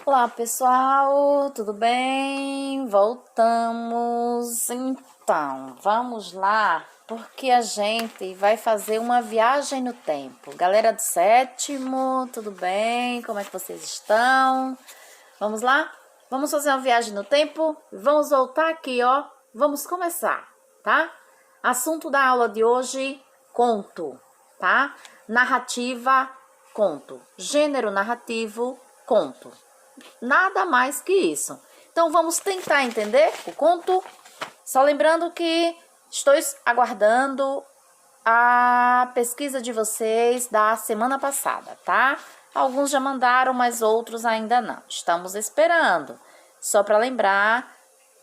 Olá pessoal, tudo bem? Voltamos. Então, vamos lá, porque a gente vai fazer uma viagem no tempo. Galera do sétimo, tudo bem? Como é que vocês estão? Vamos lá? Vamos fazer uma viagem no tempo? Vamos voltar aqui, ó. Vamos começar, tá? Assunto da aula de hoje: conto, tá? Narrativa, conto. Gênero narrativo, conto. Nada mais que isso. Então, vamos tentar entender o conto. Só lembrando que estou aguardando a pesquisa de vocês da semana passada, tá? Alguns já mandaram, mas outros ainda não. Estamos esperando. Só para lembrar,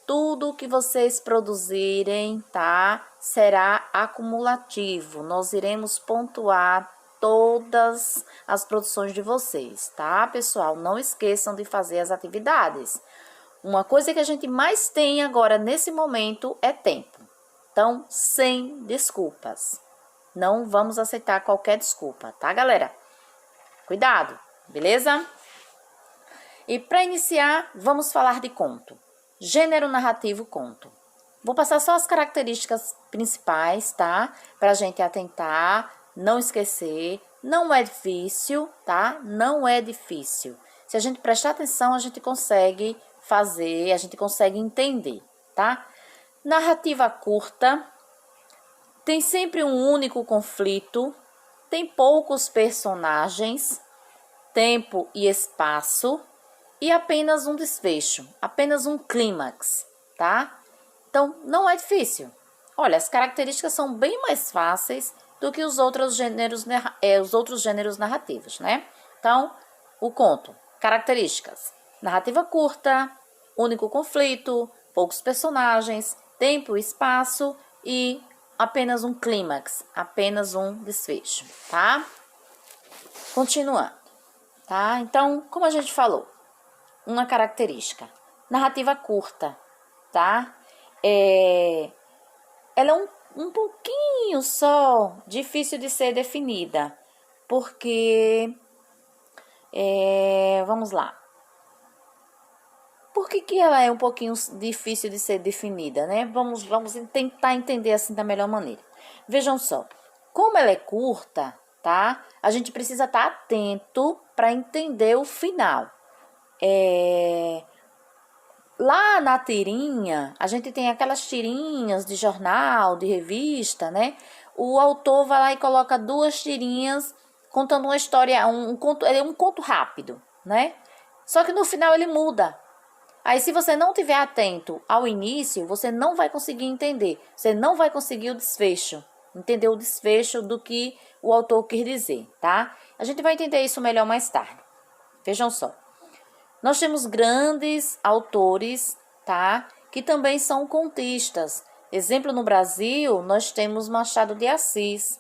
tudo que vocês produzirem, tá? Será acumulativo. Nós iremos pontuar todas as produções de vocês, tá, pessoal? Não esqueçam de fazer as atividades. Uma coisa que a gente mais tem agora nesse momento é tempo. Então, sem desculpas. Não vamos aceitar qualquer desculpa, tá, galera? Cuidado, beleza? E para iniciar, vamos falar de conto. Gênero narrativo, conto. Vou passar só as características principais, tá? Para a gente atentar, não esquecer. Não é difícil, tá? Não é difícil. Se a gente prestar atenção, a gente consegue fazer, a gente consegue entender, tá? Narrativa curta, tem sempre um único conflito, tem poucos personagens, tempo e espaço e apenas um desfecho, apenas um clímax, tá? Então, não é difícil. Olha, as características são bem mais fáceis do que os outros gêneros narrativos, né? Então, o conto. Características. Narrativa curta, único conflito, poucos personagens, tempo e espaço e apenas um clímax, apenas um desfecho, tá? Continuando, tá? Então, como a gente falou, uma característica. Narrativa curta, tá? Ela é um pouquinho só difícil de ser definida, porque, vamos lá. Por que ela é um pouquinho difícil de ser definida, né? Vamos tentar entender assim da melhor maneira. Vejam só, como ela é curta, tá? A gente precisa estar atento para entender o final. Lá na tirinha, a gente tem aquelas tirinhas de jornal, de revista, né? O autor vai lá e coloca duas tirinhas contando uma história, um conto rápido, né? Só que no final ele muda. Aí, se você não estiver atento ao início, você não vai conseguir entender. Você não vai conseguir o desfecho. Entender o desfecho do que o autor quis dizer, tá? A gente vai entender isso melhor mais tarde. Vejam só. Nós temos grandes autores, tá? Que também são contistas. Exemplo, no Brasil, nós temos Machado de Assis,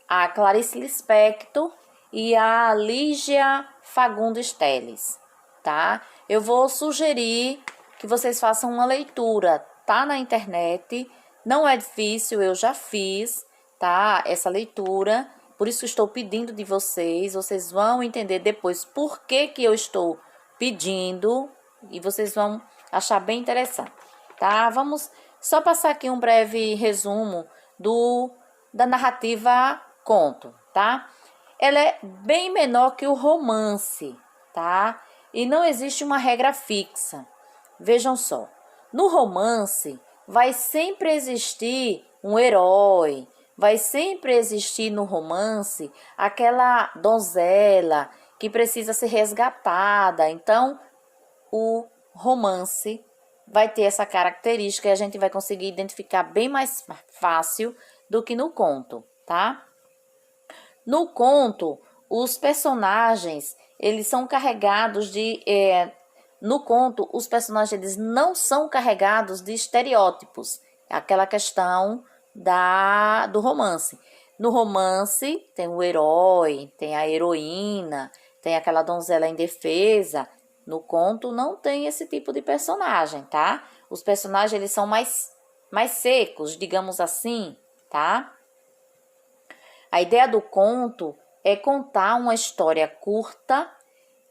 a Clarice Lispector e a Lígia Fagundes Telles, tá? Eu vou sugerir que vocês façam uma leitura, tá? Na internet, não é difícil, eu já fiz, tá? Essa leitura, por isso que estou pedindo de vocês, vocês vão entender depois por que eu estou pedindo e vocês vão achar bem interessante, tá? Vamos só passar aqui um breve resumo da narrativa conto, tá? Ela é bem menor que o romance, tá? E não existe uma regra fixa. Vejam só, no romance vai sempre existir um herói, vai sempre existir no romance aquela donzela que precisa ser resgatada. Então, o romance vai ter essa característica e a gente vai conseguir identificar bem mais fácil do que no conto, tá? No conto, os personagens, eles são carregados de... no conto, os personagens eles não são carregados de estereótipos. Aquela questão do romance. No romance, tem o herói, tem a heroína, tem aquela donzela indefesa. No conto, não tem esse tipo de personagem, tá? Os personagens, eles são mais secos, digamos assim, tá? A ideia do conto é contar uma história curta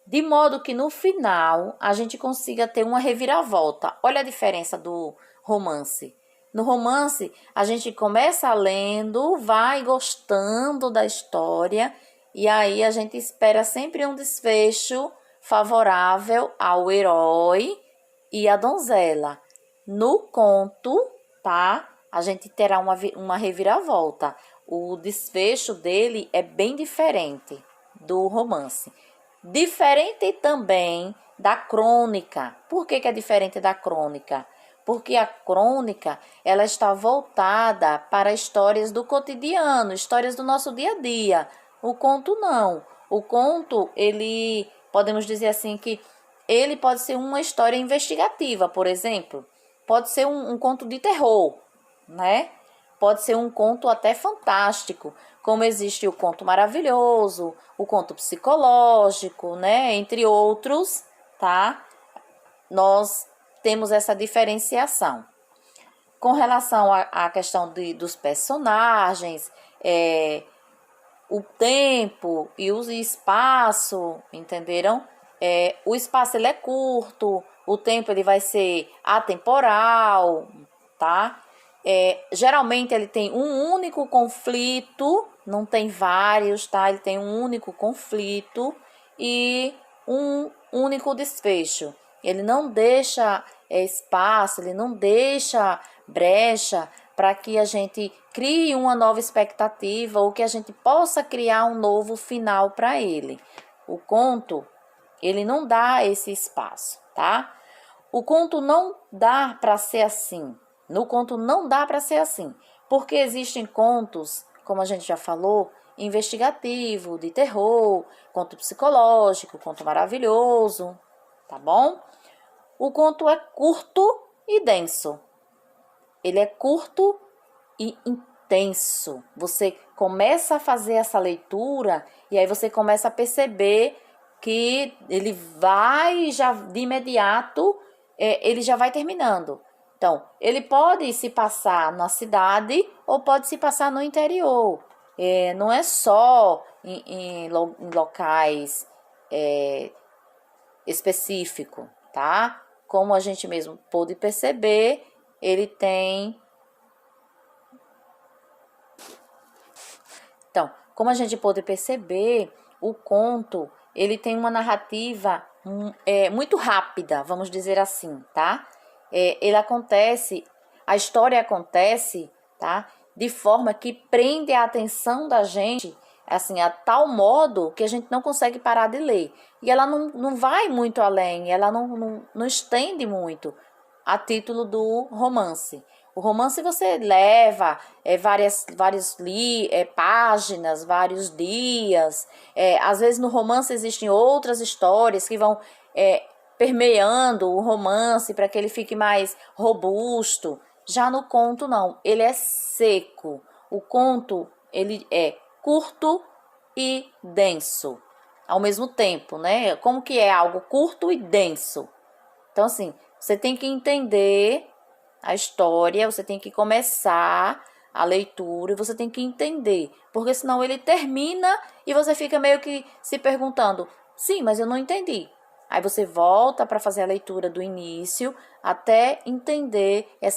de modo que no final a gente consiga ter uma reviravolta. Olha a diferença do romance. No romance, a gente começa lendo, vai gostando da história e aí a gente espera sempre um desfecho favorável ao herói e à donzela. No conto, tá? A gente terá uma reviravolta. O desfecho dele é bem diferente do romance. Diferente também da crônica. Por que é diferente da crônica? Porque a crônica, ela está voltada para histórias do cotidiano, histórias do nosso dia a dia. O conto não. O conto, ele, podemos dizer assim que ele pode ser uma história investigativa, por exemplo. Pode ser um conto de terror, né? Pode ser um conto até fantástico, como existe o conto maravilhoso, o conto psicológico, né? Entre outros, tá? Nós temos essa diferenciação. Com relação à questão dos personagens, o tempo e o espaço, entenderam? O espaço ele é curto, o tempo ele vai ser atemporal, tá? Geralmente ele tem um único conflito, não tem vários, tá? Ele tem um único conflito e um único desfecho. Ele não deixa espaço, ele não deixa brecha para que a gente crie uma nova expectativa ou que a gente possa criar um novo final para ele. O conto, ele não dá esse espaço, tá? O conto não dá para ser assim. No conto não dá para ser assim, porque existem contos, como a gente já falou, investigativo, de terror, conto psicológico, conto maravilhoso, tá bom? O conto é curto e denso. Ele é curto e intenso. Você começa a fazer essa leitura e aí você começa a perceber que ele vai já de imediato, ele já vai terminando. Então, ele pode se passar na cidade ou pode se passar no interior. Não é só em locais específicos, tá? Como a gente mesmo pôde perceber, ele tem... Então, como a gente pôde perceber, o conto, ele tem uma narrativa muito rápida, vamos dizer assim, tá? A história acontece, tá? De forma que prende a atenção da gente, assim, a tal modo que a gente não consegue parar de ler. E ela não vai muito além, ela não estende muito a título do romance. O romance você leva várias páginas, vários dias. Às vezes no romance existem outras histórias que vão permeando o romance para que ele fique mais robusto. Já no conto não, ele é seco. O conto ele é curto e denso ao mesmo tempo, né? Como que é algo curto e denso? Então assim, você tem que entender a história, você tem que começar a leitura e você tem que entender, porque senão ele termina e você fica meio que se perguntando, sim, mas eu não entendi. Aí você volta para fazer a leitura do início até entender essa